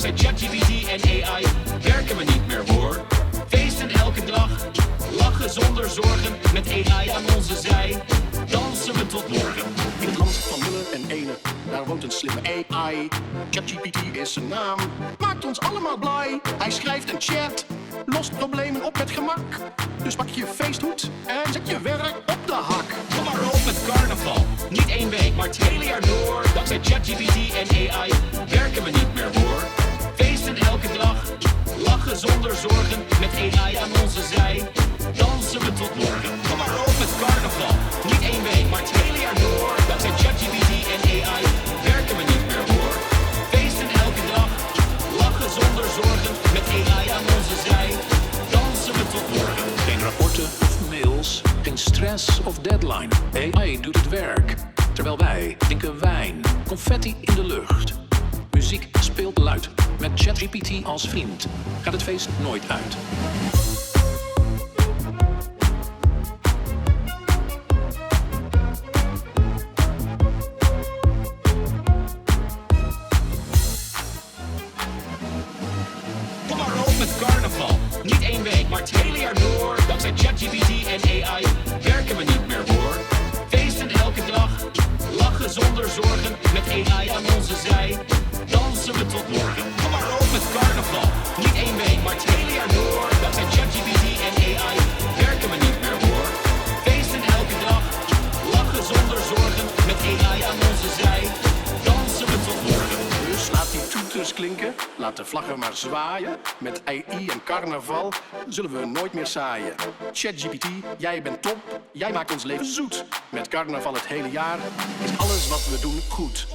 Dankzij ChatGPT en AI werken we niet meer hoor. Feesten elke dag, lachen zonder zorgen. Met AI aan onze zij, dansen we tot morgen. In het land van nullen en enen, daar woont een slimme AI. ChatGPT is zijn naam, maakt ons allemaal blij. Hij schrijft en chat, lost problemen op met gemak. Dus pak je feesthoed en zet je werk op de hak. Kom maar op met carnaval, niet 1 week, maar het hele jaar door. Dankzij ChatGPT en AI werken we niet meer hoor. Feesten elke dag, lachen zonder zorgen. Met AI aan onze zij, dansen we tot morgen. Kom maar op met carnaval, niet 1 week, maar het hele jaar door. Dankzij ChatGPT en AI werken we niet meer hoor. Feesten elke dag, lachen zonder zorgen. Met AI aan onze zij, dansen we tot morgen. Geen rapporten of mails, geen stress of deadline. AI doet het werk, terwijl wij drinken wijn. Confetti in de lucht. Muziek speelt luid. Met ChatGPT als vriend gaat het feest nooit uit. Kom maar op met carnaval, niet 1 week, maar het hele jaar door. Dankzij ChatGPT en AI werken we niet meer hoor. Feesten elke dag, lachen zonder zorgen. Met AI aan onze zij, dansen we tot morgen. Kom maar op met carnaval, niet 1 week, maar het hele jaar door. Dankzij ChatGPT en AI werken we niet meer hoor. Feesten elke dag, lachen zonder zorgen. Met AI aan onze zij, dansen we tot morgen. Dus laat die toeters klinken, laat de vlaggen maar zwaaien. Met AI en carnaval zullen we nooit meer saaien. ChatGPT, jij bent top, jij maakt ons leven zoet. Met carnaval het hele jaar is alles wat we doen goed.